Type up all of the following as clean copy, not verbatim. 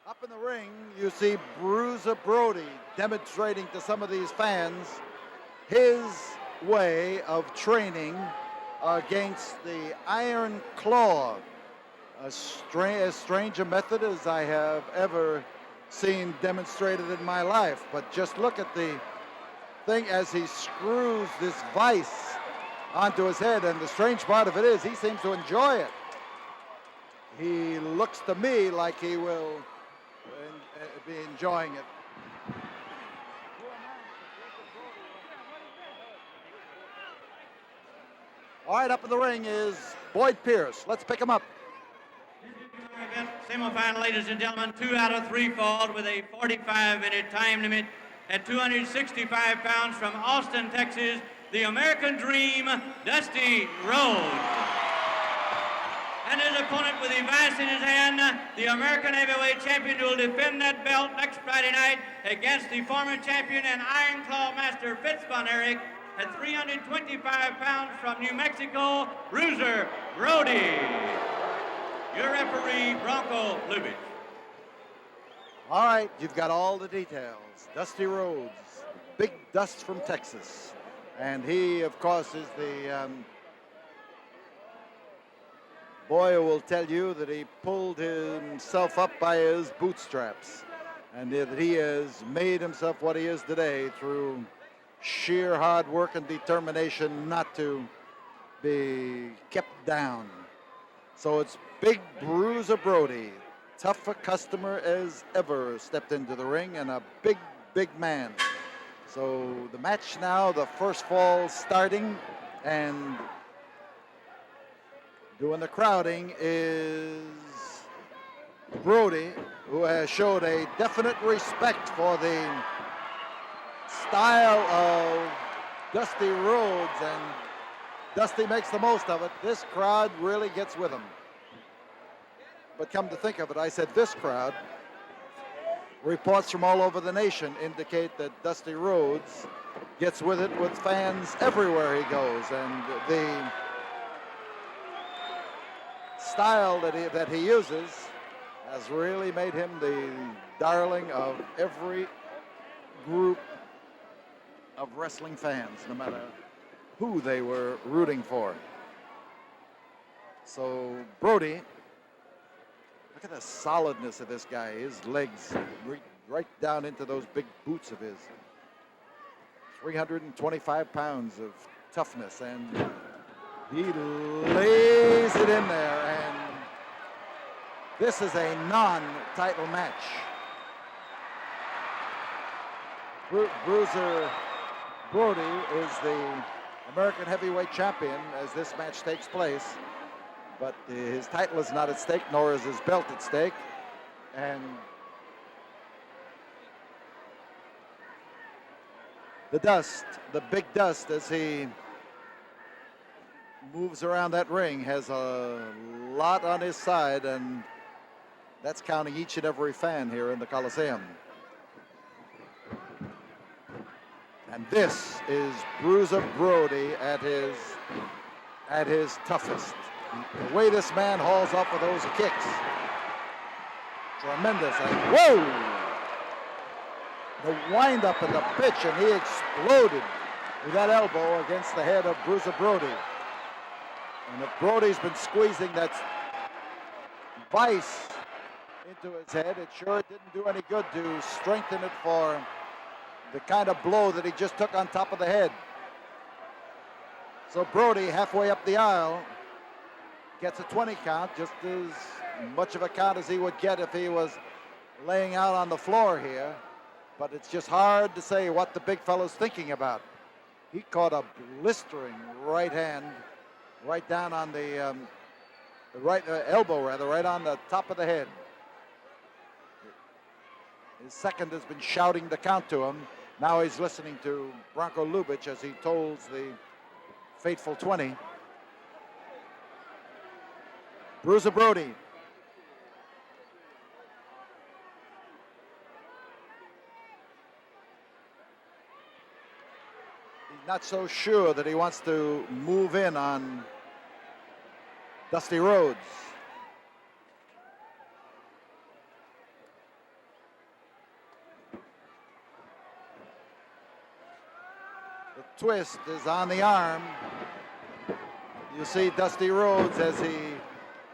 Up in the ring, you see Bruiser Brody demonstrating to some of these fans his way of training against the Iron Claw, as strange a method as I have ever seen demonstrated in my life. But just look at the thing as he screws this vise onto his head, and the strange part of it is he seems to enjoy it. He looks to me like he will be enjoying it. All right, up in the ring is Boyd Pierce. Let's pick him up. Semifinal, ladies and gentlemen, 2 out of 3 fall with a 45-minute time limit at 265 pounds from Austin, Texas, the American Dream, Dusty Rhodes. And his opponent with the vise in his hand, the American Heavyweight Champion, who will defend that belt next Friday night against the former champion and Iron Claw Master Fitz von Erich at 325 pounds from New Mexico, Bruiser Brody. Your referee, Bronco Lubitsch. All right, you've got all the details. Dusty Rhodes, Big Dust from Texas. And he, of course, is the boy who will tell you that he pulled himself up by his bootstraps and that he has made himself what he is today through sheer hard work and determination not to be kept down. So it's Big Bruiser Brody, tough a customer as ever, stepped into the ring, and a big, big man. So the match now, the first fall starting, and doing the crowding is Brody, who has showed a definite respect for the style of Dusty Rhodes, and Dusty makes the most of it. This crowd really gets with him. But come to think of it, I said this crowd. Reports from all over the nation indicate that Dusty Rhodes gets with it with fans everywhere he goes, and the style that he uses has really made him the darling of every group of wrestling fans, no matter who they were rooting for. So Brody, look at the solidness of this guy. His legs right down into those big boots of his. 325 pounds of toughness, and he lays it in there, and this is a non-title match. Bruiser Brody is the American Heavyweight Champion as this match takes place, but his title is not at stake, nor is his belt at stake. And the Dust, the Big Dust, as he moves around that ring, has a lot on his side, and that's counting each and every fan here in the Coliseum. And this is Bruiser Brody at his toughest. The way this man hauls up with those kicks, tremendous. And whoa! The wind-up and the pitch, and he exploded with that elbow against the head of Bruiser Brody. And if Brody's been squeezing that vice into his head, it sure didn't do any good to strengthen it for the kind of blow that he just took on top of the head. So Brody, halfway up the aisle, gets a 20 count, just as much of a count as he would get if he was laying out on the floor here. But it's just hard to say what the big fellow's thinking about. He caught a blistering right hand right down on the right elbow, right on the top of the head. His second has been shouting the count to him. Now he's listening to Bronco Lubitsch as he tolls the fateful 20. Bruiser Brody. He's not so sure that he wants to move in on Dusty Rhodes. twist is on the arm. You see Dusty Rhodes as he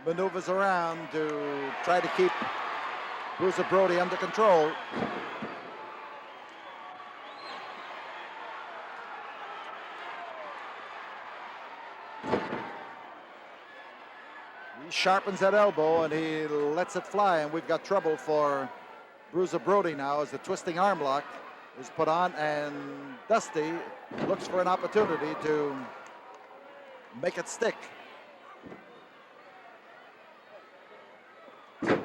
maneuvers around to try to keep Bruiser Brody under control. He sharpens that elbow and he lets it fly, and we've got trouble for Bruiser Brody now as the twisting arm lock is put on, and Dusty looks for an opportunity to make it stick. If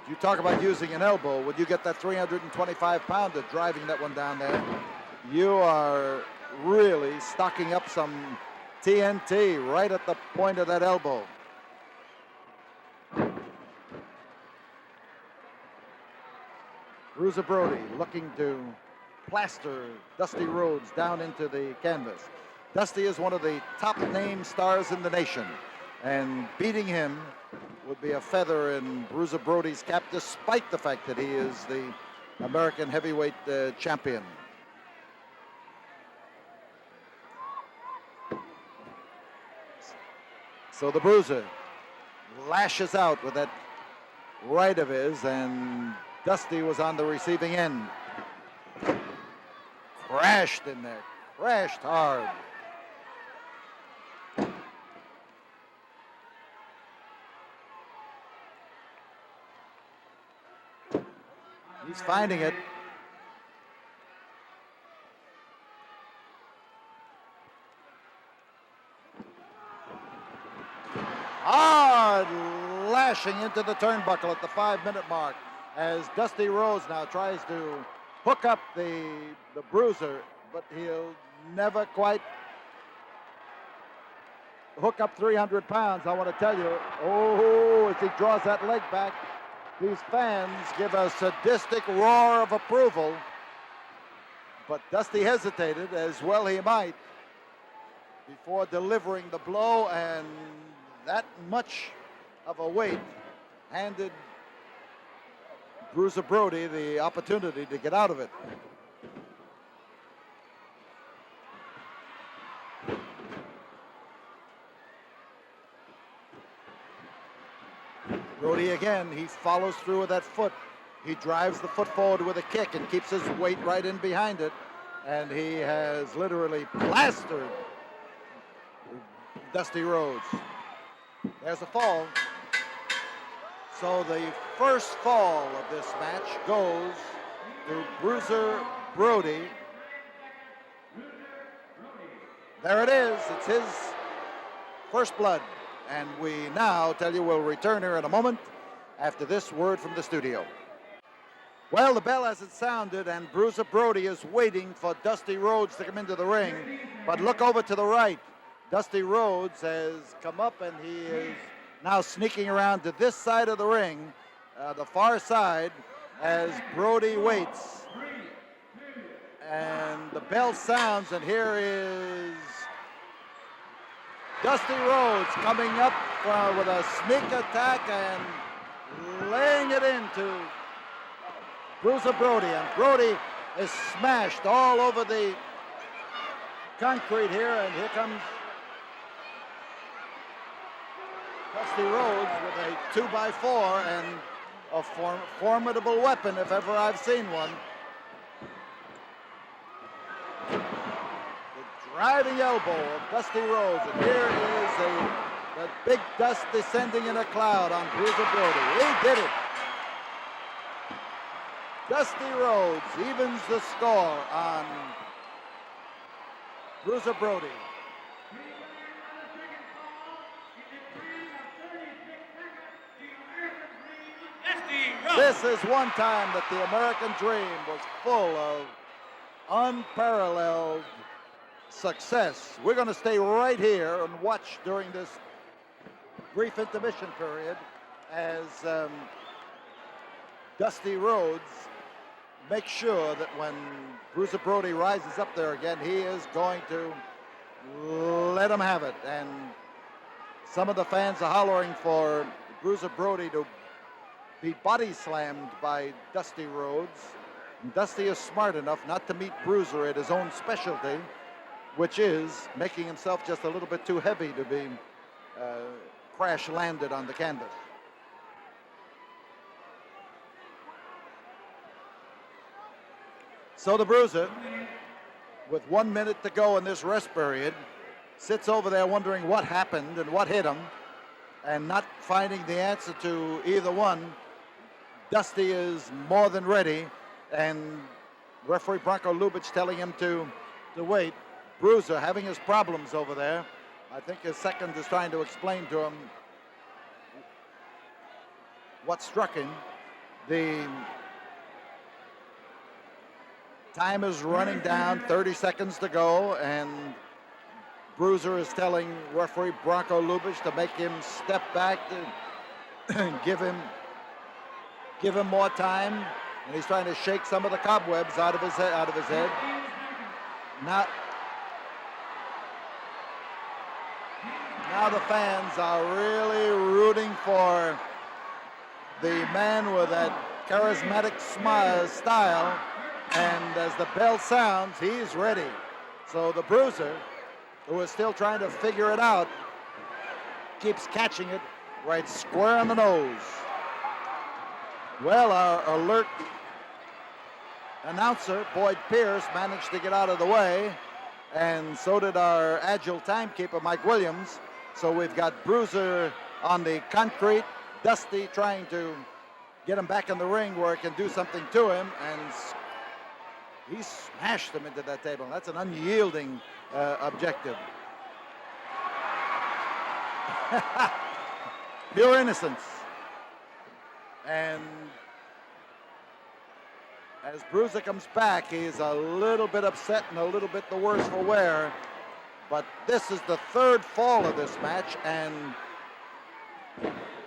you talk about using an elbow, when you get that 325-pounder driving that one down there, you are really stocking up some TNT right at the point of that elbow. Bruiser Brody looking to plaster Dusty Rhodes down into the canvas. Dusty is one of the top name stars in the nation, and beating him would be a feather in Bruiser Brody's cap, despite the fact that he is the American heavyweight champion. So the Bruiser lashes out with that right of his, and Dusty was on the receiving end. Crashed in there, crashed hard. He's finding it. Hard lashing into the turnbuckle at the 5-minute mark as Dusty Rhodes now tries to hook up the Bruiser, but he'll never quite hook up 300 pounds. I want to tell you, oh, as he draws that leg back, these fans give a sadistic roar of approval, but Dusty hesitated, as well he might, before delivering the blow, and that much of a weight handed Bruiser Brody the opportunity to get out of it. Brody again, he follows through with that foot. He drives the foot forward with a kick and keeps his weight right in behind it. And he has literally plastered Dusty Rhodes. There's a fall. So the first fall of this match goes to Bruiser Brody. There it is. It's his first blood. And we now tell you we'll return here in a moment after this word from the studio. Well, the bell hasn't sounded, and Bruiser Brody is waiting for Dusty Rhodes to come into the ring. But look over to the right. Dusty Rhodes has come up, and he is now sneaking around to this side of the ring, the far side, as Brody waits. And the bell sounds, and here is Dusty Rhodes coming up with a sneak attack and laying it into Bruiser Brody. And Brody is smashed all over the concrete here, and here comes Dusty Rhodes with a 2x4 and a formidable weapon if ever I've seen one. Driving elbow of Dusty Rhodes, and here is the big dust descending in a cloud on Bruiser Brody. He did it. Dusty Rhodes evens the score on Bruiser Brody. This is one time that the American dream was full of unparalleled success. We're going to stay right here and watch during this brief intermission period as Dusty Rhodes makes sure that when Bruiser Brody rises up there again, he is going to let him have it. And some of the fans are hollering for Bruiser Brody to be body slammed by Dusty Rhodes. And Dusty is smart enough not to meet Bruiser at his own specialty, which is making himself just a little bit too heavy to be crash landed on the canvas. So the Bruiser, with 1 minute to go in this rest period, sits over there wondering what happened and what hit him, and not finding the answer to either one. Dusty is more than ready, and referee Bronco Lubitsch telling him to wait. Bruiser having his problems over there. I think his second is trying to explain to him what struck him. The time is running down, 30 seconds to go, and Bruiser is telling referee Bronco Lubitsch to make him step back to give him more time, and he's trying to shake some of the cobwebs out of his head. Now the fans are really rooting for the man with that charismatic style, and as the bell sounds, he's ready. So the Bruiser, who is still trying to figure it out, keeps catching it right square on the nose. Well, our alert announcer, Boyd Pierce, managed to get out of the way, and so did our agile timekeeper, Mike Williams. So we've got Bruiser on the concrete, Dusty trying to get him back in the ring where it can do something to him, and he smashed him into that table. That's an unyielding objective. Pure innocence. And as Bruiser comes back, he's a little bit upset and a little bit the worse for wear. But this is the third fall of this match, and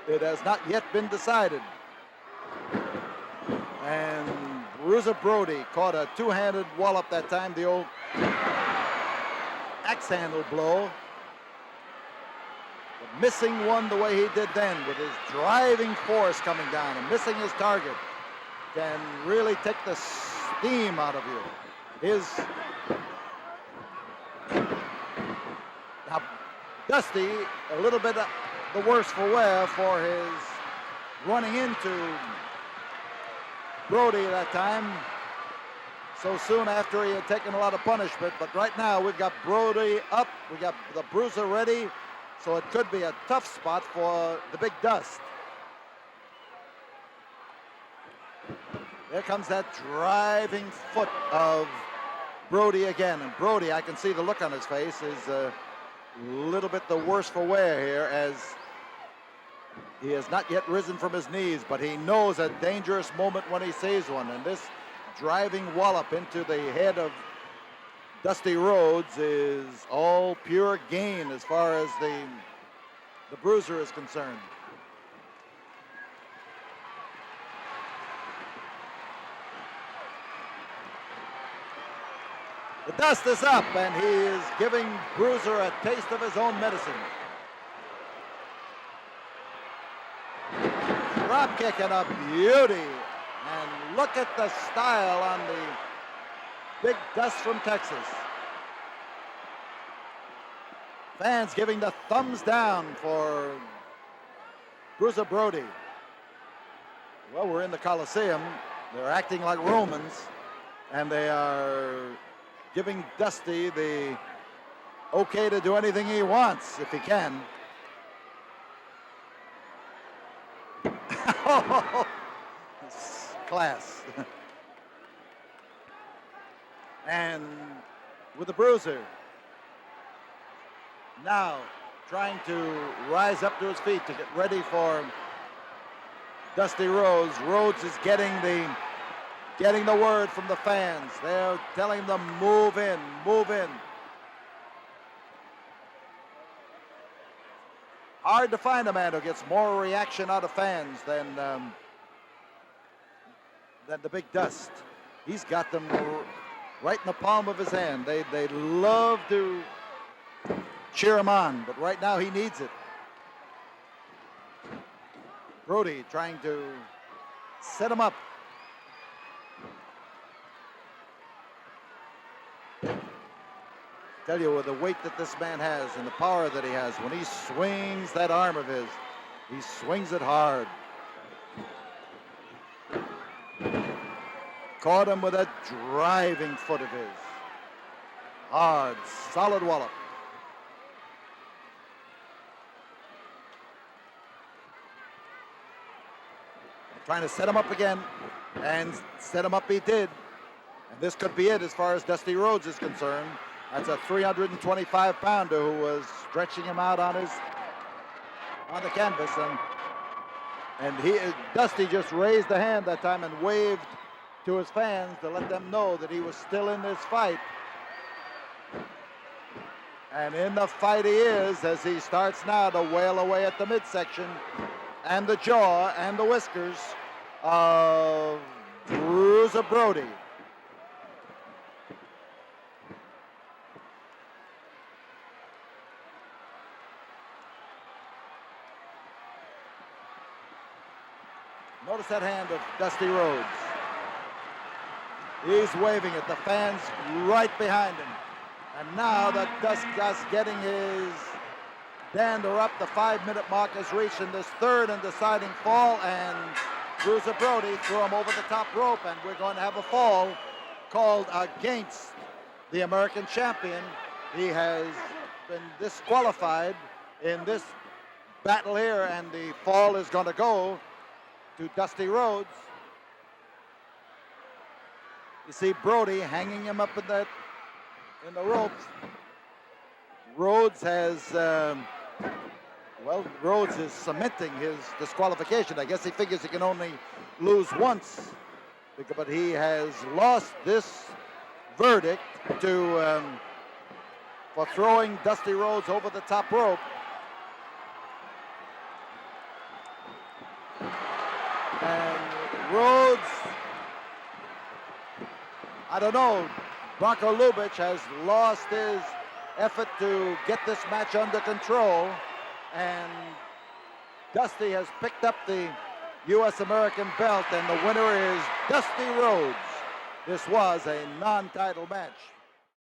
it has not yet been decided. And Bruiser Brody caught a two-handed wallop that time, the old axe handle blow. But missing one the way he did then, with his driving force coming down and missing his target, can really take the steam out of you. Now, Dusty, a little bit the worse for wear for his running into Brody that time so soon after he had taken a lot of punishment. But right now we've got Brody up, we got the Bruiser ready, so it could be a tough spot for the Big Dust. There comes that driving foot of Brody again, and Brody, I can see the look on his face, is a little bit the worse for wear here, as he has not yet risen from his knees, but he knows a dangerous moment when he sees one, and this driving wallop into the head of Dusty Rhodes is all pure gain as far as the Bruiser is concerned. The dust is up, and he is giving Bruiser a taste of his own medicine. Drop kick and a beauty. And look at the style on the Big Dust from Texas. Fans giving the thumbs down for Bruiser Brody. Well, we're in the Coliseum. They're acting like Romans, and they are giving Dusty the okay to do anything he wants if he can. Class. And with the Bruiser now trying to rise up to his feet to get ready for Dusty Rhodes. Rhodes is getting the word from the fans. They're telling them move in, move in. Hard to find a man who gets more reaction out of fans than the Big Dust. He's got them right in the palm of his hand. They love to cheer him on, but right now he needs it. Brody trying to set him up. tell you, with the weight that this man has and the power that he has, when he swings that arm of his, he swings it hard. Caught him with a driving foot of his. Hard, solid wallop. Trying to set him up again, and set him up he did. And this could be it as far as Dusty Rhodes is concerned. That's a 325-pounder who was stretching him out on the canvas, and Dusty just raised a hand that time and waved to his fans to let them know that he was still in this fight. And in the fight he is, as he starts now to wail away at the midsection and the jaw and the whiskers of Bruiser Brody. Notice that hand of Dusty Rhodes. He's waving at the fans right behind him. And now that Dust's getting his dander up. The 5-minute mark is reached in this third and deciding fall, and Bruiser Brody threw him over the top rope, and we're going to have a fall called against the American champion. He has been disqualified in this battle here, and the fall is going to go to Dusty Rhodes. You see Brody hanging him up in the ropes. Rhodes has, Rhodes is cementing his disqualification. I guess he figures he can only lose once, but he has lost this verdict for throwing Dusty Rhodes over the top rope. And Rhodes, I don't know, Bronco Lubitsch has lost his effort to get this match under control, and Dusty has picked up the U.S. American belt, and the winner is Dusty Rhodes. This was a non-title match.